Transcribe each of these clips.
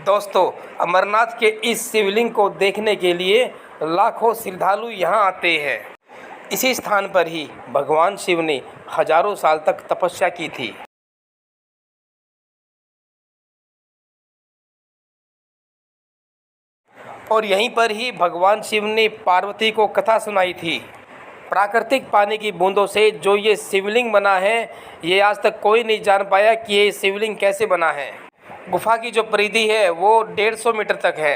दोस्तों, अमरनाथ के इस शिवलिंग को देखने के लिए लाखों श्रद्धालु यहाँ आते हैं। इसी स्थान पर ही भगवान शिव ने हजारों साल तक तपस्या की थी और यहीं पर ही भगवान शिव ने पार्वती को कथा सुनाई थी। प्राकृतिक पानी की बूंदों से जो ये शिवलिंग बना है, ये आज तक कोई नहीं जान पाया कि ये शिवलिंग कैसे बना है। गुफा की जो परिधि है वो 150 मीटर तक है।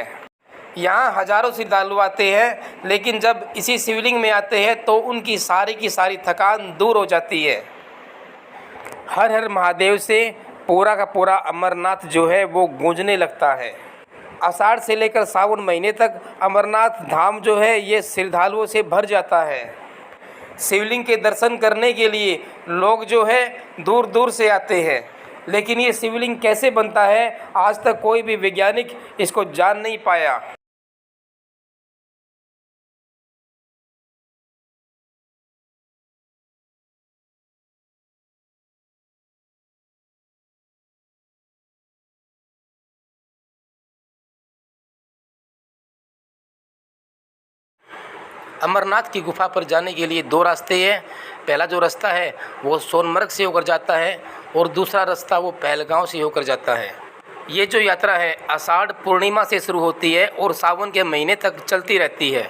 यहाँ हजारों श्रद्धालु आते हैं, लेकिन जब इसी शिवलिंग में आते हैं तो उनकी सारी की सारी थकान दूर हो जाती है। हर हर महादेव से पूरा का पूरा अमरनाथ जो है वो गूंजने लगता है। आषाढ़ से लेकर सावन महीने तक अमरनाथ धाम जो है ये श्रद्धालुओं से भर जाता है। शिवलिंग के दर्शन करने के लिए लोग जो है दूर दूर से आते हैं, लेकिन ये शिवलिंग कैसे बनता है आज तक कोई भी वैज्ञानिक इसको जान नहीं पाया। अमरनाथ की गुफा पर जाने के लिए दो रास्ते हैं। पहला जो रास्ता है वो सोनमर्ग से होकर जाता है और दूसरा रास्ता वो पहलगांव से होकर जाता है। ये जो यात्रा है आषाढ़ पूर्णिमा से शुरू होती है और सावन के महीने तक चलती रहती है।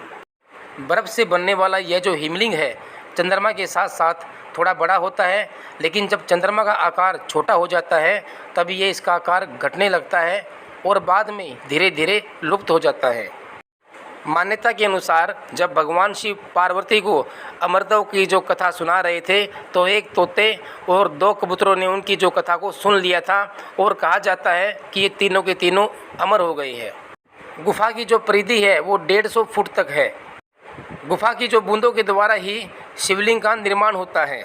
बर्फ़ से बनने वाला यह जो हिमलिंग है चंद्रमा के साथ साथ थोड़ा बड़ा होता है, लेकिन जब चंद्रमा का आकार छोटा हो जाता है तब ये इसका आकार घटने लगता है और बाद में धीरे धीरे लुप्त हो जाता है। मान्यता के अनुसार जब भगवान शिव पार्वती को अमरदेव की जो कथा सुना रहे थे तो एक तोते और दो कबूतरों ने उनकी जो कथा को सुन लिया था और कहा जाता है कि ये तीनों के तीनों अमर हो गए हैं। गुफा की जो परिधि है वो 150 फुट तक है। गुफा की जो बूंदों के द्वारा ही शिवलिंग का निर्माण होता है।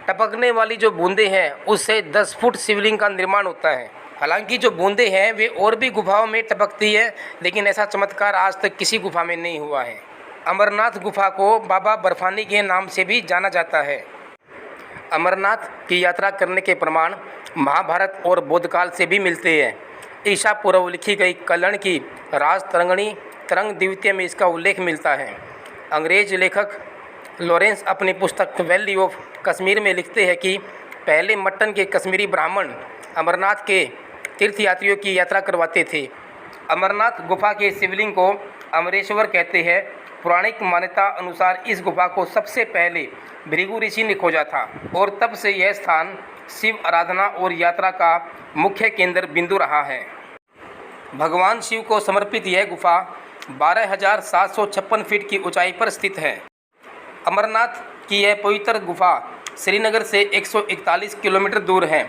टपकने वाली जो बूंदें हैं उससे 10 फुट शिवलिंग का निर्माण होता है। हालांकि जो बूंदें हैं वे और भी गुफाओं में टपकती है, लेकिन ऐसा चमत्कार आज तक किसी गुफा में नहीं हुआ है। अमरनाथ गुफा को बाबा बर्फानी के नाम से भी जाना जाता है। अमरनाथ की यात्रा करने के प्रमाण महाभारत और बौद्ध काल से भी मिलते हैं। ईसा पूर्व लिखी गई कल्याण की राज तरंगिणी तरंग द्वितीय में इसका उल्लेख मिलता है। अंग्रेज लेखक लॉरेंस अपनी पुस्तक वैली ऑफ कश्मीर में लिखते हैं कि पहले मट्टन के कश्मीरी ब्राह्मण अमरनाथ के तीर्थयात्रियों की यात्रा करवाते थे। अमरनाथ गुफा के शिवलिंग को अमरेश्वर कहते हैं। पौराणिक मान्यता अनुसार इस गुफा को सबसे पहले भृगु ऋषि ने खोजा था और तब से यह स्थान शिव आराधना और यात्रा का मुख्य केंद्र बिंदु रहा है। भगवान शिव को समर्पित यह गुफा 12,756 फीट की ऊंचाई पर स्थित है। अमरनाथ की यह पवित्र गुफा श्रीनगर से 141 किलोमीटर दूर है।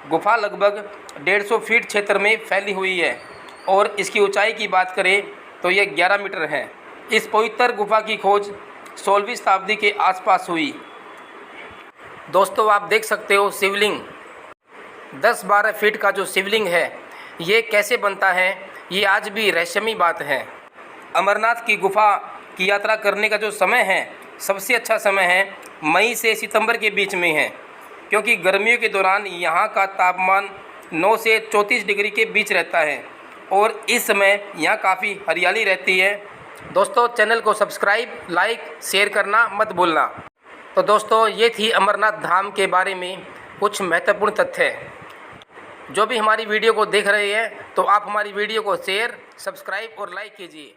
गुफा लगभग 150 फीट क्षेत्र में फैली हुई है और इसकी ऊंचाई की बात करें तो यह 11 मीटर है। इस पवित्र गुफा की खोज 16वीं शताब्दी के आसपास हुई। दोस्तों, आप देख सकते हो शिवलिंग 10-12 फीट का जो शिवलिंग है ये कैसे बनता है, ये आज भी रहस्यमयी बात है। अमरनाथ की गुफा की यात्रा करने का जो समय है सबसे अच्छा समय है मई से सितंबर के बीच में है, क्योंकि गर्मियों के दौरान यहाँ का तापमान 9 से 34 डिग्री के बीच रहता है और इस समय यहाँ काफ़ी हरियाली रहती है। दोस्तों, चैनल को सब्सक्राइब, लाइक, शेयर करना मत भूलना। तो दोस्तों, ये थी अमरनाथ धाम के बारे में कुछ महत्वपूर्ण तथ्य। जो भी हमारी वीडियो को देख रहे हैं तो आप हमारी वीडियो को शेयर, सब्सक्राइब और लाइक कीजिए।